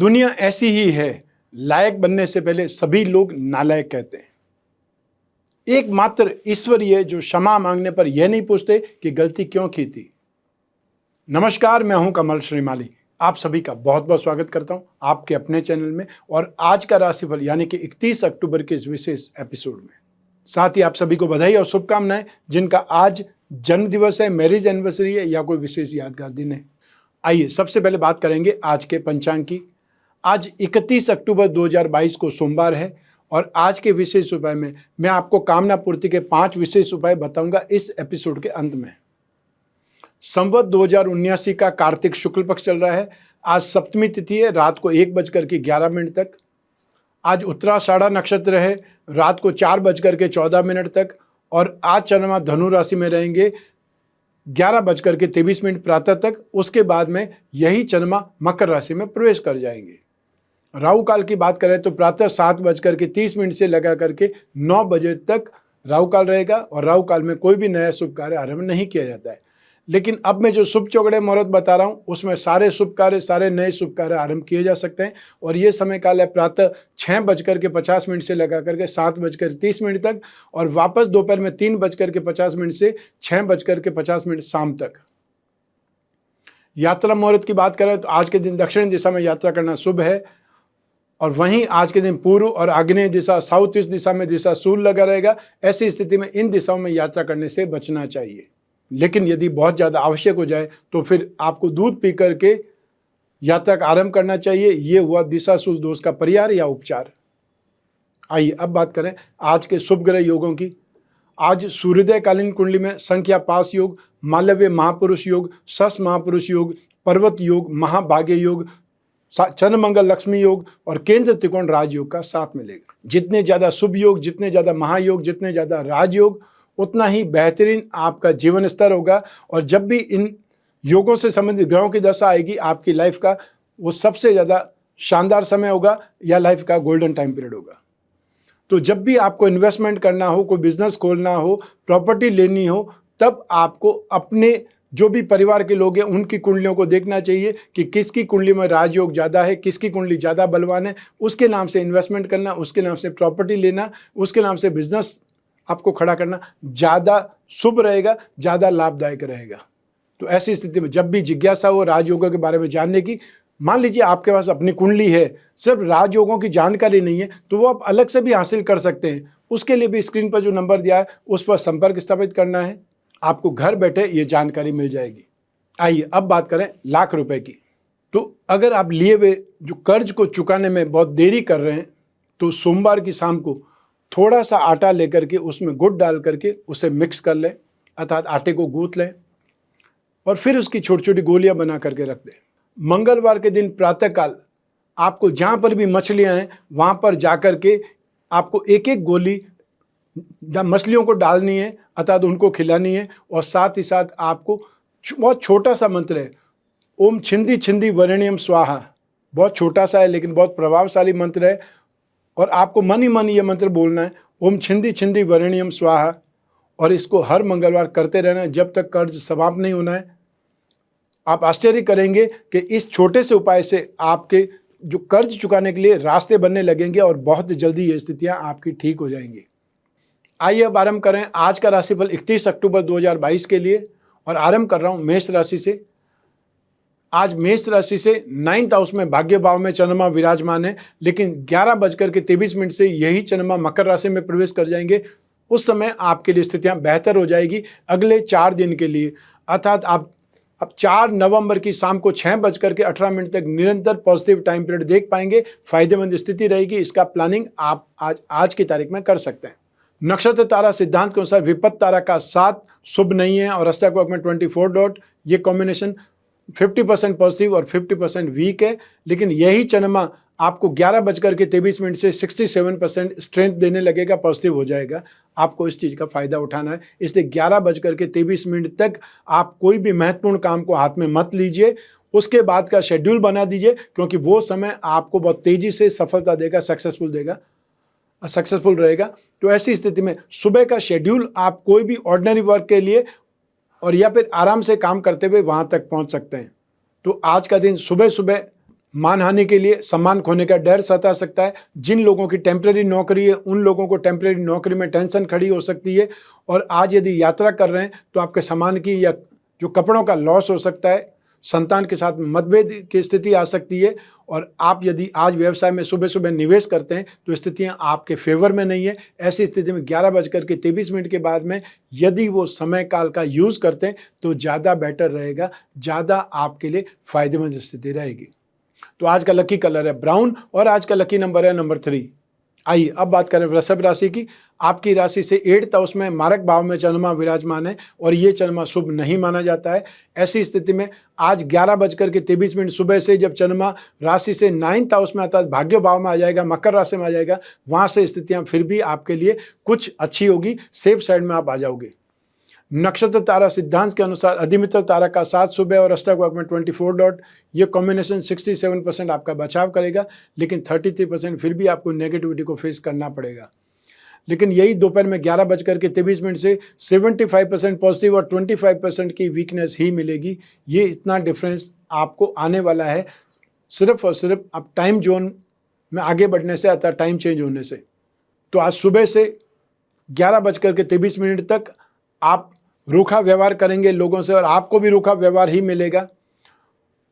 दुनिया ऐसी ही है, लायक बनने से पहले सभी लोग नालायक कहते हैं। एकमात्र ईश्वर ये जो क्षमा मांगने पर यह नहीं पूछते कि गलती क्यों की थी। नमस्कार, मैं हूं कमल श्रीमाली। आप सभी का बहुत बहुत स्वागत करता हूं आपके अपने चैनल में और आज का राशिफल यानी कि 31 अक्टूबर के इस विशेष एपिसोड में। साथ ही आप सभी को बधाई और शुभकामनाएं जिनका आज जन्म दिवस है, मैरिज एनिवर्सरी है या कोई विशेष यादगार दिन है। आइए सबसे पहले बात करेंगे आज के पंचांग की। आज 31 अक्टूबर 2022 को सोमवार है और आज के विशेष उपाय में मैं आपको कामना पूर्ति के 5 विशेष उपाय बताऊंगा इस एपिसोड के अंत में। संवत 2079 का कार्तिक शुक्ल पक्ष चल रहा है। आज सप्तमी तिथि है, रात को 1:11 तक। आज उत्तराषाढ़ा नक्षत्र है, रात को 4:14 तक। और आज चंद्रमा धनु राशि में रहेंगे 11:23 प्रातः तक। उसके बाद में यही चंद्रमा मकर राशि में प्रवेश कर जाएंगे। राहु काल की बात करें तो प्रातः 7:30 से लगा करके 9 बजे तक राहु काल रहेगा और राहु काल में कोई भी नया शुभ कार्य आरंभ नहीं किया जाता है। लेकिन अब मैं जो शुभ चौगड़े मुहूर्त बता रहा हूँ उसमें सारे शुभ कार्य, सारे नए शुभ कार्य आरंभ किए जा सकते हैं। और ये समय काल है प्रातः 6:50 से लगा करके 7:30 तक और वापस दोपहर में 3:50 से 6:50 शाम तक। यात्रा मुहूर्त की बात करें तो आज के दिन दक्षिण दिशा में यात्रा करना शुभ है और वहीं आज के दिन पूर्व और आग्नेय दिशा, साउथ ईस्ट दिशा में दिशा शूल लगा रहेगा। ऐसी स्थिति में इन दिशाओं में यात्रा करने से बचना चाहिए। लेकिन यदि बहुत ज़्यादा आवश्यक हो जाए तो फिर आपको दूध पी करके यात्रा का आरंभ करना चाहिए। ये हुआ दिशाशूल दोष का परिहार या उपचार। आइए अब बात करें आज के शुभ ग्रह योगों की। आज सूर्योदयकालीन कुंडली में संख्या पास योग, मालव्य महापुरुष योग, शश महापुरुष योग, पर्वत योग, महाभाग्य योग, चंद्र मंगल लक्ष्मी योग और केंद्र त्रिकोण राजयोग का साथ मिलेगा। जितने ज़्यादा शुभ योग, जितने ज़्यादा महायोग, जितने ज़्यादा राजयोग, उतना ही बेहतरीन आपका जीवन स्तर होगा। और जब भी इन योगों से संबंधित ग्रहों की दशा आएगी आपकी लाइफ का वो सबसे ज़्यादा शानदार समय होगा या लाइफ का गोल्डन टाइम पीरियड होगा। तो जब भी आपको इन्वेस्टमेंट करना हो, कोई बिजनेस खोलना हो, प्रॉपर्टी लेनी हो, तब आपको अपने जो भी परिवार के लोग हैं उनकी कुंडलियों को देखना चाहिए कि किसकी कुंडली में राजयोग ज़्यादा है, किसकी कुंडली ज़्यादा बलवान है। उसके नाम से इन्वेस्टमेंट करना, उसके नाम से प्रॉपर्टी लेना, उसके नाम से बिजनेस आपको खड़ा करना ज़्यादा शुभ रहेगा, ज़्यादा लाभदायक रहेगा। तो ऐसी स्थिति में जब भी जिज्ञासा हो राजयोगों के बारे में जानने की, मान लीजिए आपके पास अपनी कुंडली है, सिर्फ राजयोगों की जानकारी नहीं है, तो वो आप अलग से भी हासिल कर सकते हैं। उसके लिए भी स्क्रीन पर जो नंबर दिया है उस पर संपर्क स्थापित करना है, आपको घर बैठे ये जानकारी मिल जाएगी। आइए अब बात करें लाख रुपए की। तो अगर आप लिए हुए जो कर्ज को चुकाने में बहुत देरी कर रहे हैं तो सोमवार की शाम को थोड़ा सा आटा लेकर के उसमें गुड़ डाल करके उसे मिक्स कर लें, अर्थात आटे को गूंथ लें और फिर उसकी छोटी छोटी गोलियां बना करके रख दें। मंगलवार के दिन प्रातःकाल आपको जहाँ पर भी मछलियाँ हैं वहाँ पर जाकर के आपको एक एक गोली मछलियों को डालनी है, अर्थात उनको खिलानी है। और साथ ही साथ आपको बहुत छोटा सा मंत्र है, ओम छिंदी छिंदी वरेण्यम स्वाहा। बहुत छोटा सा है लेकिन बहुत प्रभावशाली मंत्र है और आपको मन ही मन ये मंत्र बोलना है, ओम छिंदी छिंदी वरेण्यम स्वाहा। और इसको हर मंगलवार करते रहना है जब तक कर्ज समाप्त नहीं होना है। आप आश्चर्य करेंगे कि इस छोटे से उपाय से आपके जो कर्ज चुकाने के लिए रास्ते बनने लगेंगे और बहुत जल्दी ये स्थितियां आपकी ठीक हो जाएंगी। आइए अब आरंभ करें आज का राशिफल 31 अक्टूबर 2022 के लिए और आरंभ कर रहा हूं मेष राशि से। आज मेष राशि से 9th हाउस में भाग्य भाव में चंद्रमा विराजमान है, लेकिन 11:23 से यही चंद्रमा मकर राशि में प्रवेश कर जाएंगे। उस समय आपके लिए स्थितियां बेहतर हो जाएगी अगले 4 दिन के लिए। अर्थात आप अब 4 नवंबर की शाम को 6:18 तक निरंतर पॉजिटिव टाइम पीरियड देख पाएंगे। फायदेमंद स्थिति रहेगी। इसका प्लानिंग आप आज की तारीख में कर सकते हैं। नक्षत्र तारा सिद्धांत के अनुसार विपत्त तारा का 7 शुभ नहीं है और अष्टक में 24 डॉट, ये कॉम्बिनेशन 50% पॉजिटिव और 50% वीक है। लेकिन यही चंद्रमा आपको 11:23 से 67% स्ट्रेंथ देने लगेगा, पॉजिटिव हो जाएगा। आपको इस चीज़ का फ़ायदा उठाना है। इसलिए 11:23 तक आप कोई भी महत्वपूर्ण काम को हाथ में मत लीजिए। उसके बाद का शेड्यूल बना दीजिए क्योंकि वो समय आपको बहुत तेज़ी से सफलता देगा, सक्सेसफुल रहेगा। तो ऐसी स्थिति में सुबह का शेड्यूल आप कोई भी ऑर्डिनरी वर्क के लिए और या फिर आराम से काम करते हुए वहाँ तक पहुँच सकते हैं। तो आज का दिन सुबह सुबह मानहानि के लिए सम्मान खोने का डर सता सकता है। जिन लोगों की टेम्परेरी नौकरी है उन लोगों को टेम्परेरी नौकरी में टेंशन खड़ी हो सकती है। और आज यदि यात्रा कर रहे हैं तो आपके सामान की या जो कपड़ों का लॉस हो सकता है। संतान के साथ मतभेद की स्थिति आ सकती है। और आप यदि आज व्यवसाय में सुबह सुबह निवेश करते हैं तो स्थितियां आपके फेवर में नहीं है। ऐसी स्थिति में 11:23 के बाद में यदि वो समय काल का यूज़ करते हैं तो ज़्यादा बेटर रहेगा, ज़्यादा आपके लिए फायदेमंद स्थिति रहेगी। तो आज का लकी कलर है ब्राउन और आज का लकी नंबर है नंबर 3। आइए अब बात करें वृषभ राशि की। आपकी राशि से 8th हाउस में मारक भाव में चंद्रमा विराजमान है और ये चंद्रमा शुभ नहीं माना जाता है। ऐसी स्थिति में आज 11:23 सुबह से जब चंद्रमा राशि से 9th हाउस में अर्थात भाग्य भाव में आ जाएगा, मकर राशि में आ जाएगा, वहां से स्थितियां फिर भी आपके लिए कुछ अच्छी होगी, सेफ साइड में आप आ जाओगे। नक्षत्र तारा सिद्धांत के अनुसार अधिमित्र तारा का 7 सुबह और अष्टक वर्ग में 24 डॉट, ये कॉम्बिनेशन 67% आपका बचाव करेगा, लेकिन 33% फिर भी आपको नेगेटिविटी को फेस करना पड़ेगा। लेकिन यही दोपहर में 11:23 से 75% पॉजिटिव और 25% की वीकनेस ही मिलेगी। ये इतना डिफरेंस आपको आने वाला है सिर्फ और सिर्फ आप टाइम जोन में आगे बढ़ने से अर्थात टाइम चेंज होने से। तो आज सुबह से 11:23 तक आप रूखा व्यवहार करेंगे लोगों से और आपको भी रूखा व्यवहार ही मिलेगा।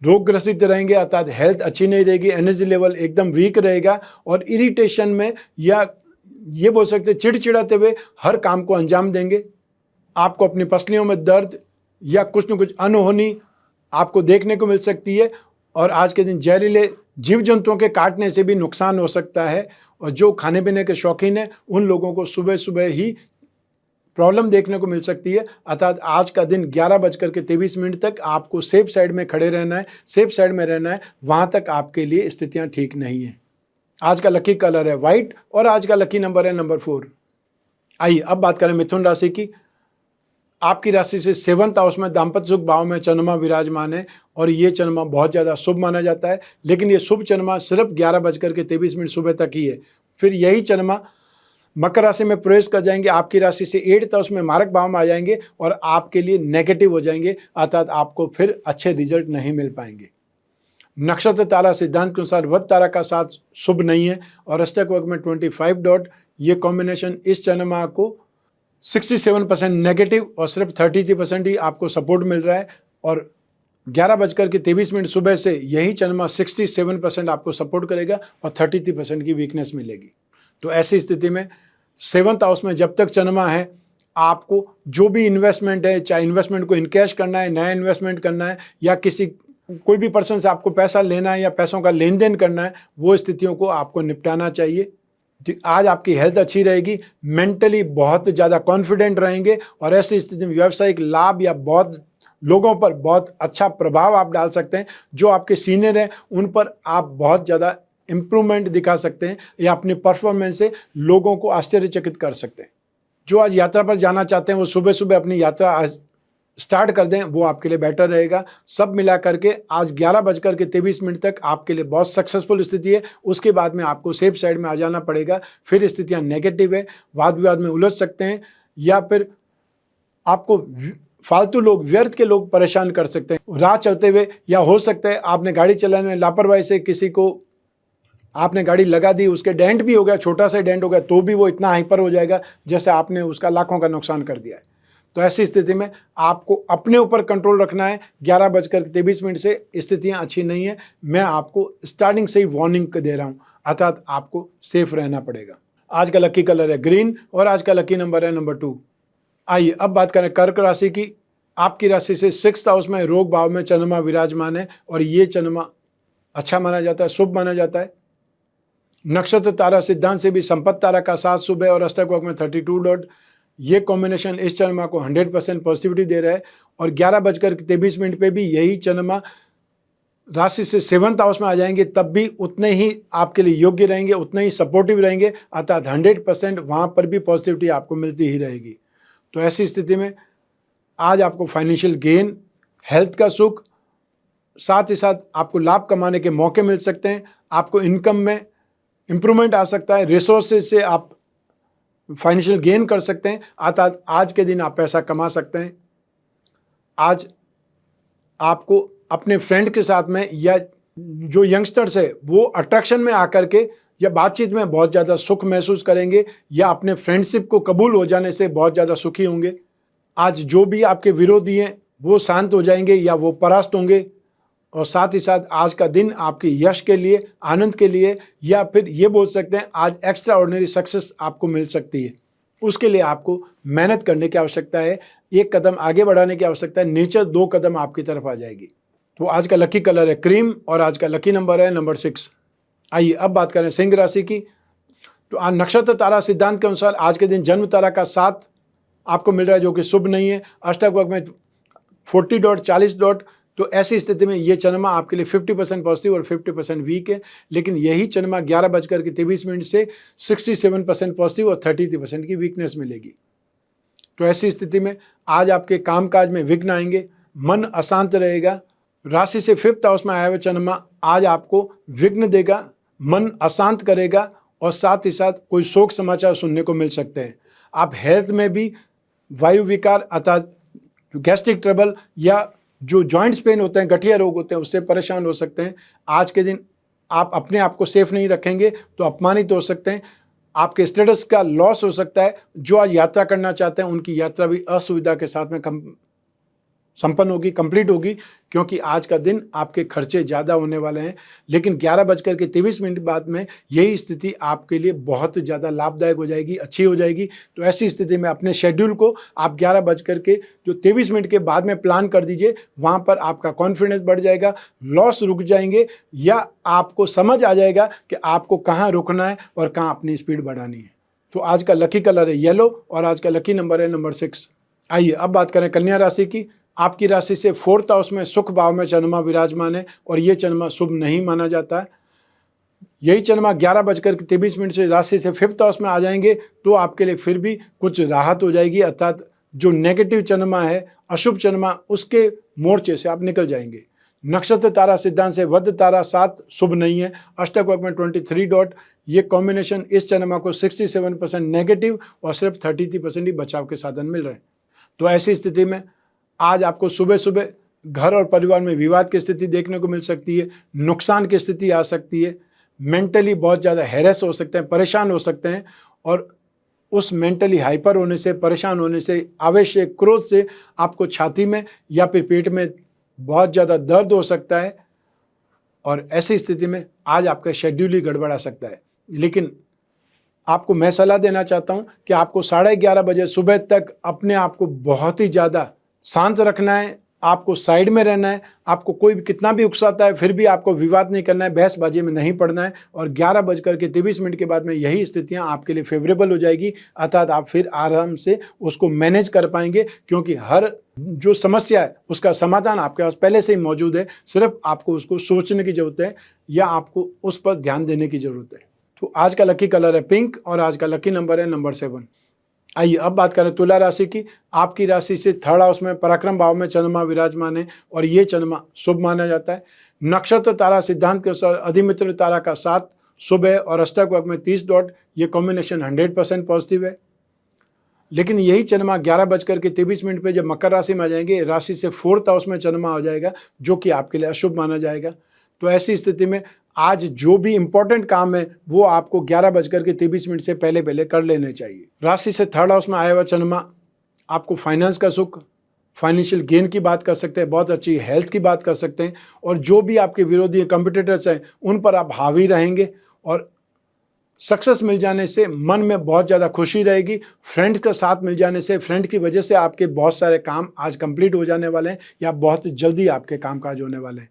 रोग ग्रसित रहेंगे अर्थात हेल्थ अच्छी नहीं रहेगी, एनर्जी लेवल एकदम वीक रहेगा और इरिटेशन में या ये बोल सकते चिड़चिड़ाते हुए हर काम को अंजाम देंगे। आपको अपनी पसलियों में दर्द या कुछ न कुछ अनहोनी आपको देखने को मिल सकती है। और आज के दिन जहरीले जीव जंतुओं के काटने से भी नुकसान हो सकता है। और जो खाने पीने के शौकीन हैं उन लोगों को सुबह सुबह ही प्रॉब्लम देखने को मिल सकती है। अर्थात आज का दिन 11:23 तक आपको सेफ साइड में खड़े रहना है, सेफ साइड में रहना है, वहां तक आपके लिए स्थितियां ठीक नहीं है। आज का लकी कलर है व्हाइट और आज का लकी नंबर है नंबर 4। आइए अब बात करें मिथुन राशि की। आपकी राशि से 7th हाउस में दाम्पत्य सुख भाव में चंद्रमा विराजमान है और ये चंद्रमा बहुत ज़्यादा शुभ माना जाता है। लेकिन ये शुभ चंद्रमा सिर्फ 11:23 सुबह तक ही है। फिर यही चंद्रमा मकर राशि में प्रवेश कर जाएंगे, आपकी राशि से 8th हाउस में मारक भाव में आ जाएंगे और आपके लिए नेगेटिव हो जाएंगे, अर्थात आपको फिर अच्छे रिजल्ट नहीं मिल पाएंगे। नक्षत्र तारा सिद्धांत के अनुसार वध तारा का साथ शुभ नहीं है और अष्टक वर्ग में 25 डॉट, ये कॉम्बिनेशन इस चंद्रमा को 67% नेगेटिव और सिर्फ 33% ही आपको सपोर्ट मिल रहा है। और 11:23 सुबह से यही चंद्रमा 67% आपको सपोर्ट करेगा और 33% की वीकनेस मिलेगी। तो ऐसी स्थिति में 7th हाउस में जब तक चंद्रमा है, आपको जो भी इन्वेस्टमेंट है, चाहे इन्वेस्टमेंट को इनकैश करना है, नया इन्वेस्टमेंट करना है या कोई भी पर्सन से आपको पैसा लेना है या पैसों का लेन देन करना है, वो स्थितियों को आपको निपटाना चाहिए। आज आपकी हेल्थ अच्छी रहेगी, मेंटली बहुत ज़्यादा कॉन्फिडेंट रहेंगे और ऐसी स्थिति में व्यावसायिक लाभ या बहुत लोगों पर बहुत अच्छा प्रभाव आप डाल सकते हैं। जो आपके सीनियर हैं उन पर आप बहुत ज़्यादा इम्प्रूवमेंट दिखा सकते हैं या अपनी परफॉर्मेंस से लोगों को आश्चर्यचकित कर सकते हैं। जो आज यात्रा पर जाना चाहते हैं वो सुबह सुबह अपनी यात्रा आज स्टार्ट कर दें, वो आपके लिए बेटर रहेगा। सब मिला करके आज 11:23 तक आपके लिए बहुत सक्सेसफुल स्थिति है। उसके बाद में आपको सेफ साइड में आ जाना पड़ेगा। फिर स्थितियां नेगेटिव है, वाद विवाद में उलझ सकते हैं या फिर आपको फालतू लोग, व्यर्थ के लोग परेशान कर सकते हैं राह चलते हुए, या हो सकता है आपने गाड़ी चलाने में लापरवाही से किसी को आपने गाड़ी लगा दी, उसके डेंट भी हो गया, छोटा सा डेंट हो गया, तो भी वो इतना हाइपर हो जाएगा जैसे आपने उसका लाखों का नुकसान कर दिया है। तो ऐसी स्थिति में आपको अपने ऊपर कंट्रोल रखना है। 11:23 से स्थितियां अच्छी नहीं है। मैं आपको स्टार्टिंग से ही वार्निंग दे रहा हूं, अर्थात आपको सेफ रहना पड़ेगा। आज का लकी कलर है ग्रीन और आज का लकी नंबर है नंबर 2। आइए अब बात करें कर्क राशि की। आपकी राशि से 6th हाउस में रोग भाव में चंद्रमा विराजमान है और ये चंद्रमा अच्छा माना जाता है, शुभ माना जाता है। नक्षत्र तारा सिद्धांत से भी संपत्ति तारा का 7 सुबह और अष्टक वर्ग में 32 डॉट, ये कॉम्बिनेशन इस चंद्रमा को 100% पॉजिटिविटी दे रहा है। और 11:23 पे भी यही चंद्रमा राशि से 7th हाउस में आ जाएंगे, तब भी उतने ही आपके लिए योग्य रहेंगे, उतने ही सपोर्टिव रहेंगे, अर्थात 100% वहाँ पर भी पॉजिटिविटी आपको मिलती ही रहेगी। तो ऐसी स्थिति में आज आपको फाइनेंशियल गेन, हेल्थ का सुख, साथ ही साथ आपको लाभ कमाने के मौके मिल सकते हैं। आपको इनकम में इम्प्रूवमेंट आ सकता है, रिसोर्सेज से आप फाइनेंशियल गेन कर सकते हैं, अर्थात आज के दिन आप पैसा कमा सकते हैं। आज आपको अपने फ्रेंड के साथ में या जो यंगस्टर्स है वो अट्रैक्शन में आकर के या बातचीत में बहुत ज़्यादा सुख महसूस करेंगे या अपने फ्रेंडशिप को कबूल हो जाने से बहुत ज़्यादा सुखी होंगे। आज जो भी आपके विरोधी हैं वो शांत हो जाएंगे या वो परास्त होंगे, और साथ ही साथ आज का दिन आपके यश के लिए, आनंद के लिए, या फिर ये बोल सकते हैं आज एक्स्ट्रा ऑर्डिनरी सक्सेस आपको मिल सकती है। उसके लिए आपको मेहनत करने की आवश्यकता है, एक कदम आगे बढ़ाने की आवश्यकता है, नेचर 2 कदम आपकी तरफ आ जाएगी। तो आज का लकी कलर है क्रीम और आज का लकी नंबर है नंबर 6। आइए अब बात करें सिंह राशि की। तो आज नक्षत्र तारा सिद्धांत के अनुसार आज के दिन जन्म तारा का 7 आपको मिल रहा है, जो कि शुभ नहीं है। अष्टक वर्ग में 40 डॉट 40 डॉट, तो ऐसी स्थिति में ये चंद्रमा आपके लिए 50% पॉजिटिव और 50% वीक है। लेकिन यही चंद्रमा 11:23 से 67% पॉजिटिव और 33% की वीकनेस मिलेगी। तो ऐसी स्थिति में आज आपके कामकाज में विघ्न आएंगे, मन अशांत रहेगा। राशि से 5th हाउस में आया हुआ चंद्रमा आज आपको विघ्न देगा, मन अशांत करेगा, और साथ ही साथ कोई शोक समाचार सुनने को मिल सकते हैं। आप हेल्थ में भी वायु विकार अर्थात गैस्ट्रिक ट्रबल या जो जॉइंट्स पेन होते हैं, गठिया रोग होते हैं, उससे परेशान हो सकते हैं। आज के दिन आप अपने आप को सेफ नहीं रखेंगे तो अपमानित हो सकते हैं, आपके स्टेटस का लॉस हो सकता है। जो आज यात्रा करना चाहते हैं उनकी यात्रा भी असुविधा के साथ में संपन्न होगी, कंप्लीट होगी, क्योंकि आज का दिन आपके खर्चे ज़्यादा होने वाले हैं। लेकिन 11:23 बाद में यही स्थिति आपके लिए बहुत ज़्यादा लाभदायक हो जाएगी, अच्छी हो जाएगी। तो ऐसी स्थिति में अपने शेड्यूल को आप 11:23 के बाद में प्लान कर दीजिए। वहाँ पर आपका कॉन्फिडेंस बढ़ जाएगा, लॉस रुक जाएंगे, या आपको समझ आ जाएगा कि आपको कहाँ रुकना है और कहाँ अपनी स्पीड बढ़ानी है। तो आज का लकी कलर है येलो और आज का लकी नंबर है नंबर 6। आइए अब बात करें कन्या राशि की। आपकी राशि से 4th हाउस में सुख भाव में चंद्रमा विराजमान है और ये चंद्रमा शुभ नहीं माना जाता है। यही चंद्रमा 11:23 से राशि से 5th हाउस में आ जाएंगे तो आपके लिए फिर भी कुछ राहत हो जाएगी, अर्थात जो नेगेटिव चंद्रमा है, अशुभ चंद्रमा, उसके मोर्चे से आप निकल जाएंगे। नक्षत्र तारा सिद्धांत से वध तारा 7 शुभ नहीं है। अष्टक वर्ग में 23 डॉट, ये कॉम्बिनेशन इस चंद्रमा को 67% नेगेटिव और सिर्फ 33% ही बचाव के साधन मिल रहे हैं। तो ऐसी स्थिति में आज आपको सुबह सुबह घर और परिवार में विवाद की स्थिति देखने को मिल सकती है, नुकसान की स्थिति आ सकती है, मेंटली बहुत ज़्यादा हैरेस हो सकते हैं, परेशान हो सकते हैं, और उस मेंटली हाइपर होने से, परेशान होने से, आवेश से, क्रोध से आपको छाती में या फिर पेट में बहुत ज़्यादा दर्द हो सकता है, और ऐसी स्थिति में आज आपका शेड्यूल ही गड़बड़ा सकता है। लेकिन आपको मैं सलाह देना चाहता हूँ कि आपको 11:30 बजे सुबह तक अपने आप को बहुत ही ज़्यादा शांत रखना है, आपको साइड में रहना है। आपको कोई भी कितना भी उकसाता है फिर भी आपको विवाद नहीं करना है, बहसबाजी में नहीं पड़ना है, और 11:23 के बाद में यही स्थितियां आपके लिए फेवरेबल हो जाएगी, अर्थात आप फिर आराम से उसको मैनेज कर पाएंगे, क्योंकि हर जो समस्या है उसका समाधान आपके पास पहले से ही मौजूद है। सिर्फ आपको उसको सोचने की ज़रूरत है या आपको उस पर ध्यान देने की ज़रूरत है। तो आज का लकी कलर है पिंक और आज का लकी नंबर है नंबर 7। आइए अब बात करें तुला राशि की। आपकी राशि से 3rd हाउस में पराक्रम भाव में चंद्रमा विराजमान है और ये चंद्रमा शुभ माना जाता है। नक्षत्र तारा सिद्धांत के अनुसार अधिमित्र तारा का 7 शुभ है और अष्टक वर्ग में 30 डॉट, ये कॉम्बिनेशन 100% पॉजिटिव है। लेकिन यही चंद्रमा 11:23 पे जब मकर राशि में आ जाएंगे, राशि से 4th हाउस में चंद्रमा आ जाएगा, जो कि आपके लिए अशुभ माना जाएगा। तो ऐसी स्थिति में आज जो भी इंपॉर्टेंट काम है वो आपको 11:23 से पहले पहले कर लेने चाहिए। राशि से 3rd हाउस में आया हुआ चंद्रमा आपको फाइनेंस का सुख, फाइनेंशियल गेन की बात कर सकते हैं, बहुत अच्छी हेल्थ की बात कर सकते हैं, और जो भी आपके विरोधी कंपिटिटर्स हैं उन पर आप हावी रहेंगे, और सक्सेस मिल जाने से मन में बहुत ज़्यादा खुशी रहेगी। फ्रेंड्स का साथ मिल जाने से, फ्रेंड की वजह से आपके बहुत सारे काम आज कंप्लीट हो जाने वाले हैं या बहुत जल्दी आपके कामकाज होने वाले हैं।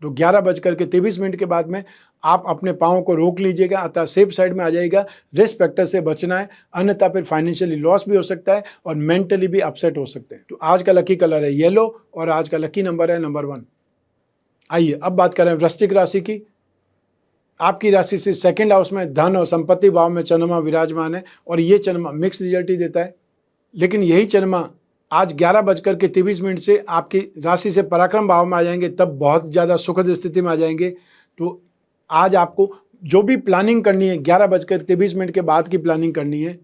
तो 11:23 के बाद में आप अपने पाँव को रोक लीजिएगा, अतः सेफ साइड में आ जाइएगा। रिस्क फैक्टर से बचना है, अन्यथा फिर फाइनेंशियली लॉस भी हो सकता है और मेंटली भी अपसेट हो सकते हैं। तो आज का लकी कलर है येलो और आज का लकी नंबर है नंबर 1। आइए अब बात करें वृश्चिक राशि की। आपकी राशि से 2nd हाउस में धन और संपत्ति भाव में चंद्रमा विराजमान है और ये चंद्रमा मिक्स रिजल्ट ही देता है। लेकिन यही चंद्रमा आज 11:23 से आपकी राशि से पराक्रम भाव में आ जाएंगे, तब बहुत ज़्यादा सुखद स्थिति में आ जाएंगे। तो आज आपको जो भी प्लानिंग करनी है 11:23 के बाद की प्लानिंग करनी है,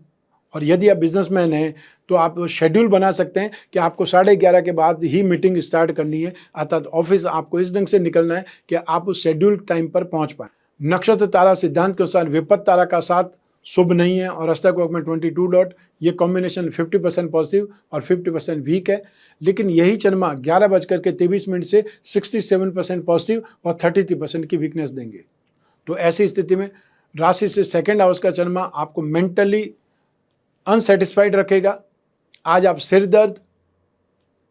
और यदि आप बिजनेसमैन हैं तो आप शेड्यूल बना सकते हैं कि आपको 11:30 के बाद ही मीटिंग स्टार्ट करनी है, अर्थात ऑफिस आपको इस ढंग से निकलना है कि आप उस शेड्यूल टाइम पर पहुंच पाएं। नक्षत्र तारा सिद्धांत के अनुसार विपत्त तारा का साथ शुभ नहीं है और अष्टक वर्ग में 22 डॉट, ये कॉम्बिनेशन 50% पॉजिटिव और 50% वीक है। लेकिन यही चंद्रमा 11:23 से 67% पॉजिटिव और 33% की वीकनेस देंगे। तो ऐसी स्थिति में राशि से सेकंड हाउस का चंद्रमा आपको मेंटली अनसेटिस्फाइड रखेगा। आज आप सिर दर्द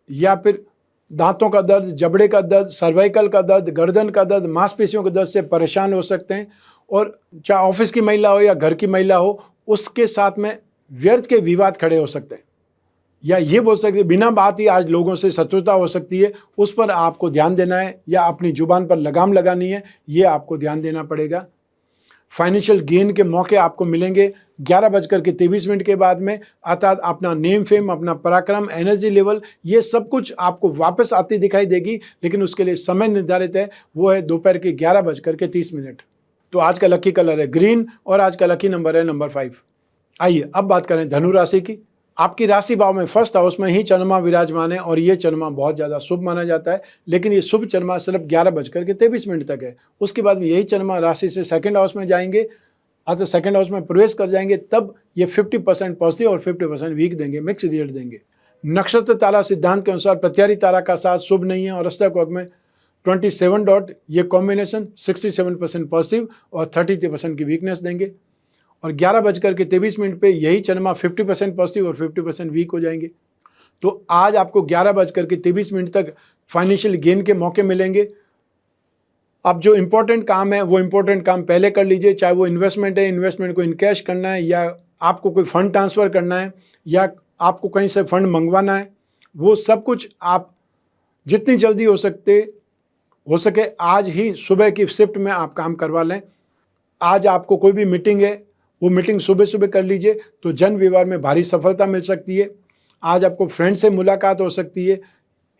या फिर दांतों का दर्द, जबड़े का दर्द, सर्वाइकल का दर्द, गर्दन का दर्द, मांसपेशियों के दर्द से परेशान हो सकते हैं। और चाहे ऑफिस की महिला हो या घर की महिला हो, उसके साथ में व्यर्थ के विवाद खड़े हो सकते हैं, या ये बोल सकते हैं बिना बात ही आज लोगों से शत्रुता हो सकती है। उस पर आपको ध्यान देना है या अपनी जुबान पर लगाम लगानी है, ये आपको ध्यान देना पड़ेगा। फाइनेंशियल गेन के मौके आपको मिलेंगे 11:23 के बाद में, अर्थात अपना नेम फेम, अपना पराक्रम, एनर्जी लेवल, ये सब कुछ आपको वापस आती दिखाई देगी। लेकिन उसके लिए समय निर्धारित है, वो है दोपहर के 11:30। तो आज का लकी कलर है ग्रीन और आज का लकी नंबर है नंबर 5। आइए अब बात करें धनु राशि की। आपकी राशि भाव में फर्स्ट हाउस में ही चंद्रमा विराजमान है और ये चंद्रमा बहुत ज़्यादा शुभ माना जाता है। लेकिन ये शुभ चंद्रमा सिर्फ 11:23 तक है। उसके बाद में यही चंद्रमा राशि से सेकंड हाउस में जाएंगे, तो सेकंड हाउस में प्रवेश कर जाएंगे, तब ये 50% पॉजिटिव और 50% वीक देंगे, मिक्स रिजल्ट देंगे। नक्षत्र तारा सिद्धांत के अनुसार प्रत्यारी तारा का साथ शुभ नहीं है और अष्टक वर्ग में 27 डॉट, ये कॉम्बिनेशन 67% पॉजिटिव और 33% की वीकनेस देंगे। और 11:23 पे यही चंद्रमा 50% पॉजिटिव और 50% वीक हो जाएंगे। तो आज आपको 11:23 तक फाइनेंशियल गेन के मौके मिलेंगे। अब जो इंपॉर्टेंट काम है वो इंपॉर्टेंट काम पहले कर लीजिए, चाहे वो इन्वेस्टमेंट है, इन्वेस्टमेंट को इन कैश करना है, या आपको कोई फंड ट्रांसफ़र करना है, या आपको कहीं से फंड मंगवाना है, वो सब कुछ आप जितनी जल्दी हो सके आज ही सुबह की शिफ्ट में आप काम करवा लें। आज आपको कोई भी मीटिंग है, वो मीटिंग सुबह सुबह कर लीजिए, तो जन व्यवहार में भारी सफलता मिल सकती है। आज आपको फ्रेंड से मुलाकात हो सकती है।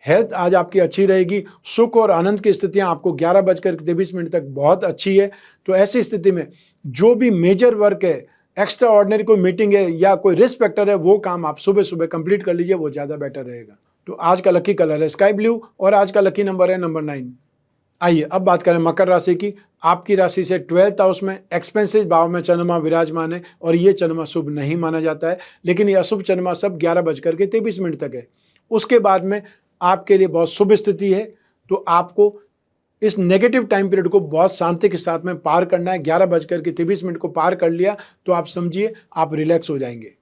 हेल्थ आज आपकी अच्छी रहेगी। सुख और आनंद की स्थितियां आपको 11:23 तक बहुत अच्छी है। तो ऐसी स्थिति में जो भी मेजर वर्क है, एक्स्ट्रा ऑर्डिनरी कोई मीटिंग है या कोई रिस्क फैक्टर है, वो काम आप सुबह सुबह कंप्लीट कर लीजिए, वो ज़्यादा बेटर रहेगा। तो आज का लकी कलर है स्काई ब्लू और आज का लकी नंबर है नंबर 9। आइए अब बात करें मकर राशि की। आपकी राशि से 12th हाउस में एक्सपेंसिव भाव में चंद्रमा विराजमान है और ये चंद्रमा शुभ नहीं माना जाता है। लेकिन ये अशुभ चंद्रमा सब 11:23 तक है। उसके बाद में आपके लिए बहुत शुभ स्थिति है। तो आपको इस नेगेटिव टाइम पीरियड को बहुत शांति के साथ में पार करना है। 11:23 को पार कर लिया तो आप समझिए आप रिलैक्स हो जाएंगे।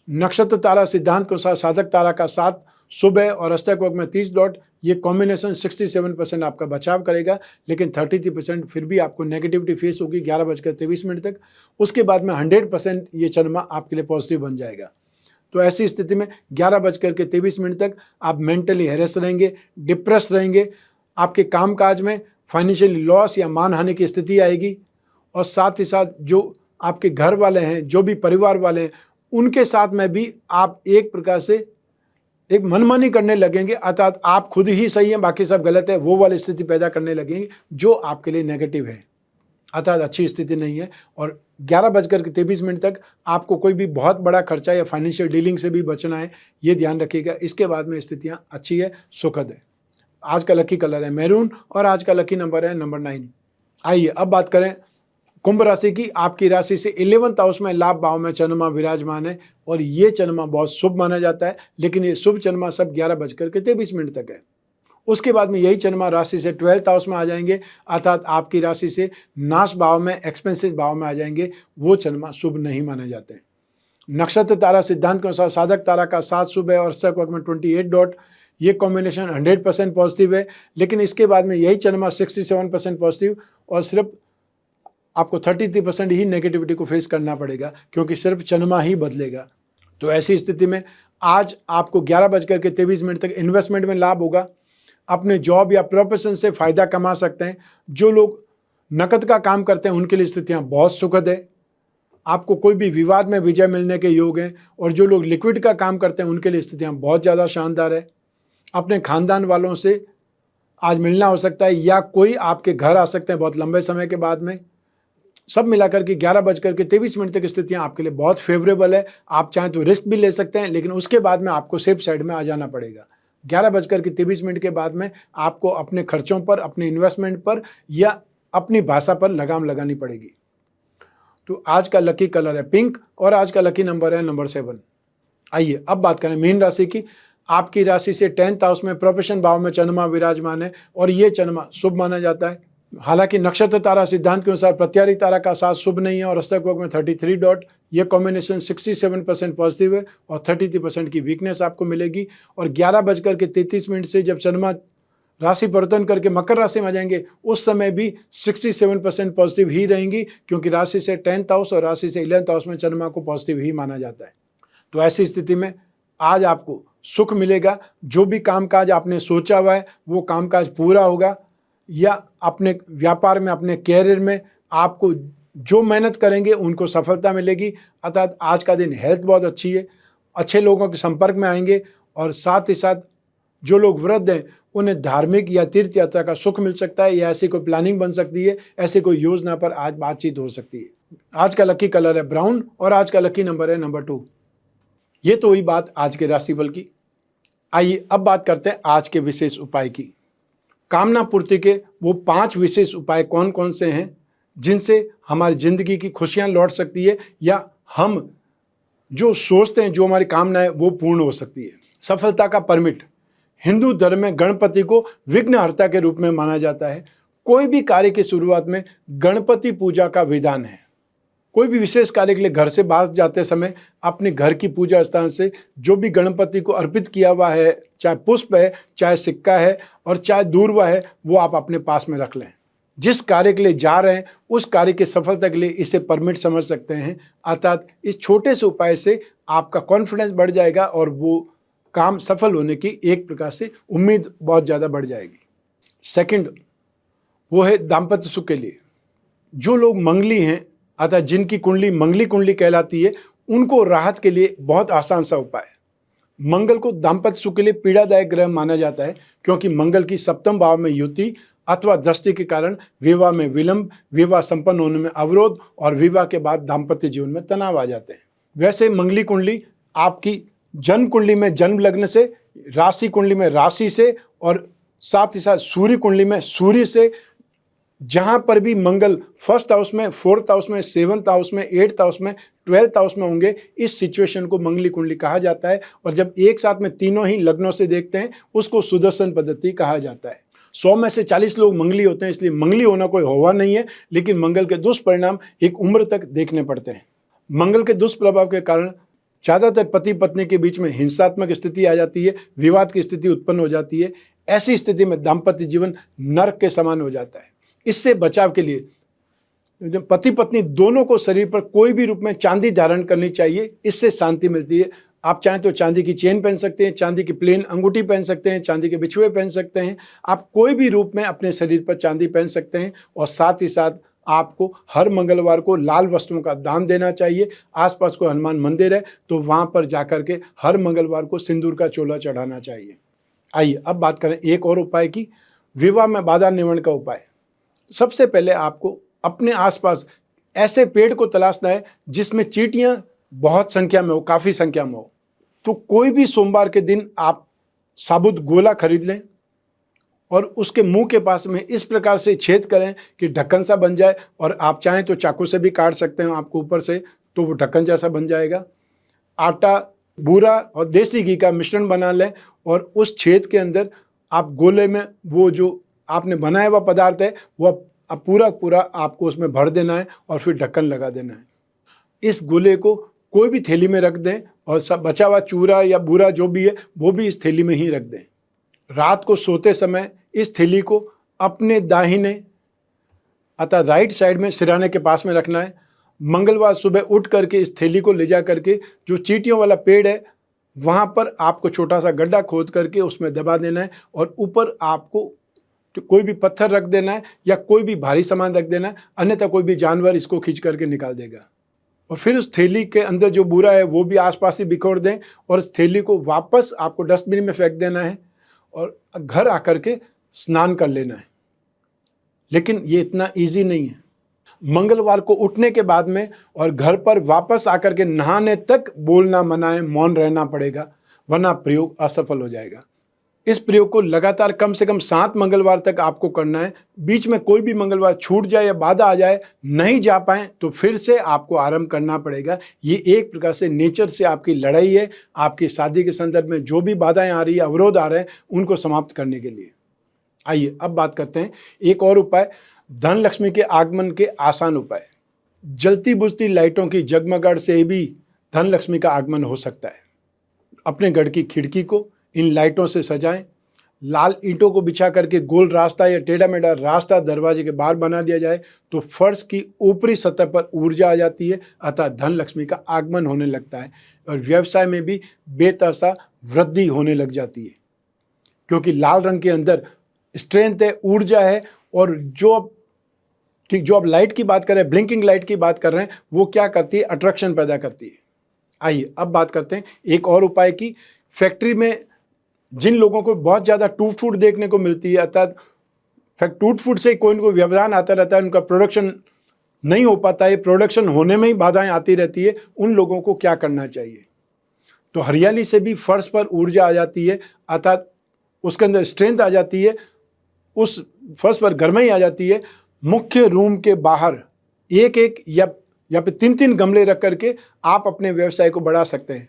नक्षत्र तारा सिद्धांत के अनुसार साधक तारा का साथ शुभ है और अष्टक वर्ग में 30 डॉट, ये कॉम्बिनेशन 67% आपका बचाव करेगा। लेकिन 33% फिर भी आपको नेगेटिविटी फेस होगी 11:23 तक। उसके बाद में 100% ये चंद्रमा आपके लिए पॉजिटिव बन जाएगा। तो ऐसी स्थिति में 11:23 तक आप मेंटली हैरेस रहेंगे, डिप्रेस रहेंगे। आपके कामकाज में फाइनेंशियली लॉस या मानहानि की स्थिति आएगी। और साथ ही साथ जो आपके घर वाले हैं, जो भी परिवार वाले हैं, उनके साथ में भी आप एक प्रकार से एक मनमानी करने लगेंगे, अर्थात आप खुद ही सही हैं, बाकी सब गलत है, वो वाली स्थिति पैदा करने लगेंगे जो आपके लिए नेगेटिव है, अर्थात अच्छी स्थिति नहीं है। और 11:23 तक आपको कोई भी बहुत बड़ा खर्चा या फाइनेंशियल डीलिंग से भी बचना है, ये ध्यान रखिएगा। इसके बाद में स्थितियाँ अच्छी है, सुखद है। आज का लकी कलर है मैरून और आज का लकी नंबर है नंबर 9। आइए अब बात करें कुंभ राशि की। आपकी राशि से 11th हाउस में लाभ भाव में चंद्रमा विराजमान है और ये चंद्रमा बहुत शुभ माना जाता है। लेकिन ये शुभ चंद्रमा सब 11:23 तक है। उसके बाद में यही चंद्रमा राशि से 12th हाउस में आ जाएंगे, अर्थात आपकी राशि से नाश भाव में, एक्सपेंसिव भाव में आ जाएंगे। वो चंद्रमा शुभ नहीं माने जाते हैं। नक्षत्र तारा सिद्धांत के अनुसार साधक तारा का साथ शुभ है और अष्टक वर्ग में 28 डॉट, ये कॉम्बिनेशन 100% पॉजिटिव है। लेकिन इसके बाद में यही चंद्रमा 67% पॉजिटिव और सिर्फ आपको 33% ही नेगेटिविटी को फेस करना पड़ेगा, क्योंकि सिर्फ चंद्रमा ही बदलेगा। तो ऐसी स्थिति में आज आपको 11:23 तक इन्वेस्टमेंट में लाभ होगा। अपने जॉब या प्रोफेशन से फ़ायदा कमा सकते हैं। जो लोग नकद का काम करते हैं उनके लिए स्थितियाँ बहुत सुखद है। आपको कोई भी विवाद में विजय मिलने के योग हैं। और जो लोग लिक्विड का काम करते हैं उनके लिए स्थितियाँ बहुत ज़्यादा शानदार है। अपने खानदान वालों से आज मिलना हो सकता है या कोई आपके घर आ सकते हैं बहुत लंबे समय के बाद में। सब मिलाकर के 11:23 तक स्थितियां आपके लिए बहुत फेवरेबल है। आप चाहें तो रिस्क भी ले सकते हैं, लेकिन उसके बाद में आपको सेफ साइड में आ जाना पड़ेगा। 11:23 के बाद में आपको अपने खर्चों पर, अपने इन्वेस्टमेंट पर या अपनी भाषा पर लगाम लगानी पड़ेगी। तो आज का लकी कलर है पिंक और आज का लकी नंबर है नंबर 7। आइए अब बात करें मीन राशि की। आपकी राशि से 10th हाउस में प्रोफेशन भाव में चंद्रमा विराजमान है और ये चंद्रमा शुभ माना जाता है। हालांकि नक्षत्र तारा सिद्धांत के अनुसार प्रत्यारी तारा का साथ शुभ नहीं है और हस्तक वर्ग में 33 डॉट, ये कॉम्बिनेशन 67% पॉजिटिव है और 33% की वीकनेस आपको मिलेगी। और 11:33 से जब चंद्रमा राशि परिवर्तन करके मकर राशि में आ जाएंगे उस समय भी 67% पॉजिटिव ही रहेंगी, क्योंकि राशि से 10th हाउस और राशि से 11th हाउस में चंद्रमा को पॉजिटिव ही माना जाता है। तो ऐसी स्थिति में आज आपको सुख मिलेगा। जो भी कामकाज आपने सोचा हुआ है वो कामकाज पूरा होगा, या अपने व्यापार में, अपने कैरियर में आपको जो मेहनत करेंगे उनको सफलता मिलेगी। अर्थात आज का दिन हेल्थ बहुत अच्छी है, अच्छे लोगों के संपर्क में आएंगे और साथ ही साथ जो लोग वृद्ध हैं उन्हें धार्मिक या तीर्थ यात्रा का सुख मिल सकता है, या ऐसी कोई प्लानिंग बन सकती है, ऐसी कोई योजना पर आज बातचीत हो सकती है। आज का लकी कलर है ब्राउन और आज का लकी नंबर है नंबर 2। ये तो हुई बात आज के राशिफल की। आइए अब बात करते हैं आज के विशेष उपाय की। कामना पूर्ति के वो 5 विशेष उपाय कौन कौन से हैं जिनसे हमारी जिंदगी की खुशियां लौट सकती है, या हम जो सोचते हैं, जो हमारी कामना है वो पूर्ण हो सकती है। सफलता का परमिट। हिंदू धर्म में गणपति को विघ्नहर्ता के रूप में माना जाता है। कोई भी कार्य की शुरुआत में गणपति पूजा का विधान है। कोई भी विशेष कार्य के लिए घर से बाहर जाते समय अपने घर की पूजा स्थान से जो भी गणपति को अर्पित किया हुआ है, चाहे पुष्प है, चाहे सिक्का है और चाहे दूर्वा है, वो आप अपने पास में रख लें। जिस कार्य के लिए जा रहे हैं उस कार्य की सफलता के लिए इसे परमिट समझ सकते हैं। अर्थात इस छोटे से उपाय से आपका कॉन्फिडेंस बढ़ जाएगा और वो काम सफल होने की एक प्रकार से उम्मीद बहुत ज़्यादा बढ़ जाएगी। सेकंड, वो है दाम्पत्य सुख के लिए। जो लोग मंगली हैं, अर्थात जिनकी कुंडली मंगली कुंडली कहलाती है, उनको राहत के लिए बहुत आसान सा उपाय है। मंगल को दाम्पत्य सुख के लिए पीड़ादायक ग्रह माना जाता है, क्योंकि मंगल की सप्तम भाव में युति अथवा दृष्टि के कारण विवाह में विलंब, विवाह संपन्न होने में अवरोध और विवाह के बाद दाम्पत्य जीवन में तनाव आ जाते हैं। वैसे मंगली कुंडली आपकी जन्म कुंडली में जन्म लग्न से, राशि कुंडली में राशि से और साथ ही साथ सूर्य कुंडली में सूर्य से, जहां पर भी मंगल 1st हाउस में, 4th हाउस में, 7th हाउस में, 8th हाउस में, 12th हाउस में होंगे, इस सिचुएशन को मंगली कुंडली कहा जाता है। और जब एक साथ में तीनों ही लग्नों से देखते हैं उसको सुदर्शन पद्धति कहा जाता है। 100 में से 40 लोग मंगली होते हैं, इसलिए मंगली होना कोई होवा नहीं है, लेकिन मंगल के दुष्परिणाम एक उम्र तक देखने पड़ते हैं। मंगल के दुष्प्रभाव के कारण ज़्यादातर पति पत्नी के बीच में हिंसात्मक स्थिति आ जाती है, विवाद की स्थिति उत्पन्न हो जाती है। ऐसी स्थिति में दाम्पत्य जीवन नरक के समान हो जाता है। इससे बचाव के लिए पति पत्नी दोनों को शरीर पर कोई भी रूप में चांदी धारण करनी चाहिए, इससे शांति मिलती है। आप चाहें तो चांदी की चेन पहन सकते हैं, चांदी की प्लेन अंगूठी पहन सकते हैं, चांदी के बिछुए पहन सकते हैं। आप कोई भी रूप में अपने शरीर पर चांदी पहन सकते हैं। और साथ ही साथ आपको हर मंगलवार को लाल वस्त्रों का दान देना चाहिए। आसपास कोई हनुमान मंदिर है तो वहां पर जाकर के हर मंगलवार को सिंदूर का चोला चढ़ाना चाहिए। आइए अब बात करें एक और उपाय की, विवाह में बाधा निवारण का उपाय। सबसे पहले आपको अपने आसपास ऐसे पेड़ को तलाशना है जिसमें चींटियां बहुत संख्या में हो, काफ़ी संख्या में हो। तो कोई भी सोमवार के दिन आप साबुत गोला खरीद लें और उसके मुंह के पास में इस प्रकार से छेद करें कि ढक्कन सा बन जाए, और आप चाहें तो चाकू से भी काट सकते हैं आपको ऊपर से, तो वो ढक्कन जैसा बन जाएगा। आटा, बूरा और देसी घी का मिश्रण बना लें और उस छेद के अंदर आप गोले में वो जो आपने बनाया हुआ पदार्थ है वो अब पूरा आपको उसमें भर देना है और फिर ढक्कन लगा देना है। इस गोले को कोई भी थैली में रख दें और सब बचा हुआ चूरा या बूरा जो भी है वो भी इस थैली में ही रख दें। रात को सोते समय इस थैली को अपने दाहिने अतः राइट साइड में सिरहाने के पास में रखना है। मंगलवार सुबह उठ करके इस थैली को ले जा करके जो चींटियों वाला पेड़ है वहाँ पर आपको छोटा सा गड्ढा खोद करके उसमें दबा देना है और ऊपर आपको कोई भी पत्थर रख देना है या कोई भी भारी सामान रख देना है, अन्यथा कोई भी जानवर इसको खींच करके निकाल देगा। और फिर उस थैली के अंदर जो बूरा है वो भी आसपास ही बिखोर दें और उस थैली को वापस आपको डस्टबिन में फेंक देना है और घर आकर के स्नान कर लेना है। लेकिन ये इतना ईजी नहीं है। मंगलवार को उठने के बाद में और घर पर वापस आकर के नहाने तक बोलना मना है, मौन रहना पड़ेगा, वरना प्रयोग असफल हो जाएगा। इस प्रयोग को लगातार कम से कम 7 मंगलवार तक आपको करना है। बीच में कोई भी मंगलवार छूट जाए या बाधा आ जाए, नहीं जा पाए, तो फिर से आपको आरंभ करना पड़ेगा। ये एक प्रकार से नेचर से आपकी लड़ाई है, आपकी शादी के संदर्भ में जो भी बाधाएं आ रही है, अवरोध आ रहे हैं, उनको समाप्त करने के लिए। आइए अब बात करते हैं एक और उपाय, धन लक्ष्मी के आगमन के आसान उपाय। जलती बुझती लाइटों की जगमगाहट से भी धन लक्ष्मी का आगमन हो सकता है। अपने घर की खिड़की को इन लाइटों से सजाएं। लाल ईंटों को बिछा करके गोल रास्ता या टेढ़ा मेढ़ा रास्ता दरवाजे के बाहर बना दिया जाए तो फर्श की ऊपरी सतह पर ऊर्जा आ जाती है, अतः धन लक्ष्मी का आगमन होने लगता है और व्यवसाय में भी बेतहाशा वृद्धि होने लग जाती है, क्योंकि लाल रंग के अंदर स्ट्रेंथ है, ऊर्जा है। और जो आप लाइट की बात कर रहे हैं, ब्लिंकिंग लाइट की बात कर रहे हैं, वो क्या करती है, अट्रैक्शन पैदा करती है। आइए अब बात करते हैं एक और उपाय की। फैक्ट्री में जिन लोगों को बहुत ज़्यादा टूट फूट देखने को मिलती है, अर्थात टूट फूट से कोई ना कोई व्यवधान आता रहता है, उनका प्रोडक्शन नहीं हो पाता है, प्रोडक्शन होने में ही बाधाएं आती रहती है, उन लोगों को क्या करना चाहिए? तो हरियाली से भी फर्श पर ऊर्जा आ जाती है, अर्थात उसके अंदर स्ट्रेंथ आ जाती है, उस फर्श पर गर्माई आ जाती है। मुख्य रूम के बाहर एक एक या फिर 3-3 गमले रख करके आप अपने व्यवसाय को बढ़ा सकते हैं।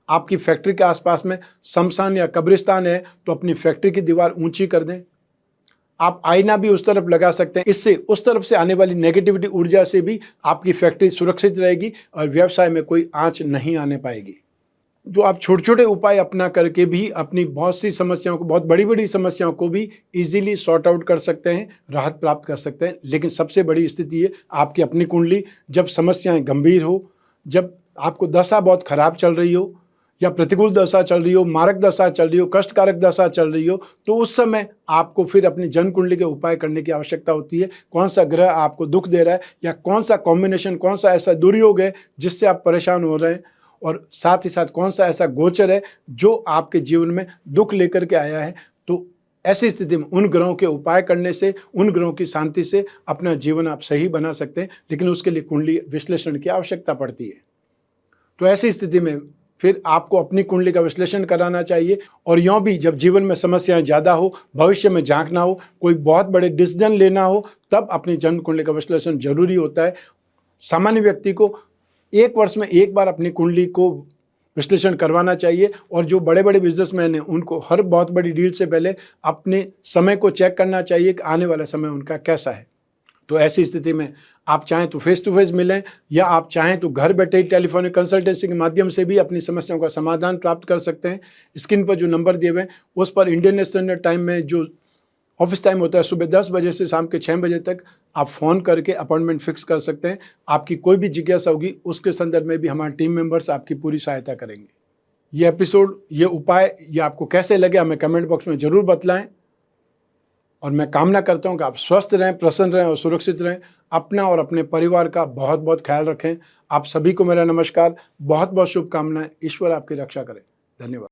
आपकी फैक्ट्री के आसपास में शमशान या कब्रिस्तान है तो अपनी फैक्ट्री की दीवार ऊंची कर दें। आप आईना भी उस तरफ लगा सकते हैं, इससे उस तरफ से आने वाली नेगेटिविटी ऊर्जा से भी आपकी फैक्ट्री सुरक्षित रहेगी और व्यवसाय में कोई आंच नहीं आने पाएगी। तो आप छोटे छोटे उपाय अपना करके भी अपनी बहुत सी समस्याओं को, बहुत बड़ी बड़ी समस्याओं को भी इजीली सॉर्ट आउट कर सकते हैं, राहत प्राप्त कर सकते हैं। लेकिन सबसे बड़ी स्थिति है आपकी अपनी कुंडली जब समस्याएं गंभीर हो, जब आपको दशा बहुत खराब चल रही हो या प्रतिकूल दशा चल रही हो, मारक दशा चल रही हो, कष्टकारक दशा चल रही हो, तो उस समय आपको फिर अपनी जन्म कुंडली के उपाय करने की आवश्यकता होती है। कौन सा ग्रह आपको दुख दे रहा है या कौन सा कॉम्बिनेशन, कौन सा ऐसा दुर्योग है जिससे आप परेशान हो रहे हैं, और साथ ही साथ कौन सा ऐसा गोचर है जो आपके जीवन में दुख लेकर के आया है। तो ऐसी स्थिति में उन ग्रहों के उपाय करने से, उन ग्रहों की शांति से अपना जीवन आप सही बना सकते हैं, लेकिन उसके लिए कुंडली विश्लेषण की आवश्यकता पड़ती है। तो ऐसी स्थिति में फिर आपको अपनी कुंडली का विश्लेषण कराना चाहिए। और यूँ भी जब जीवन में समस्याएं ज़्यादा हो, भविष्य में झांकना हो, कोई बहुत बड़े डिसीजन लेना हो, तब अपनी जन्म कुंडली का विश्लेषण जरूरी होता है। सामान्य व्यक्ति को 1 वर्ष में 1 बार अपनी कुंडली को विश्लेषण करवाना चाहिए। और जो बड़े बड़े बिजनेसमैन हैं उनको हर बहुत बड़ी डील से पहले अपने समय को चेक करना चाहिए कि आने वाला समय उनका कैसा है। तो ऐसी स्थिति में आप चाहें तो फेस टू फेस मिलें, या आप चाहें तो घर बैठे टेलीफोनिक कंसल्टेंसी के माध्यम से भी अपनी समस्याओं का समाधान प्राप्त कर सकते हैं। स्क्रीन पर जो नंबर दिए हुए हैं उस पर इंडियन स्टैंडर्ड टाइम में जो ऑफिस टाइम होता है सुबह 10 बजे से शाम के 6 बजे तक, आप फ़ोन करके अपॉइंटमेंट फिक्स कर सकते हैं। आपकी कोई भी जिज्ञासा होगी उसके संदर्भ में भी हमारे टीम मेंबर्स आपकी पूरी सहायता करेंगे। ये एपिसोड, ये उपाय, ये आपको कैसे लगे हमें कमेंट बॉक्स में ज़रूर बतलाएं। और मैं कामना करता हूं कि आप स्वस्थ रहें, प्रसन्न रहें और सुरक्षित रहें। अपना और अपने परिवार का बहुत बहुत ख्याल रखें। आप सभी को मेरा नमस्कार, बहुत बहुत शुभकामनाएं। ईश्वर आपकी रक्षा करे। धन्यवाद।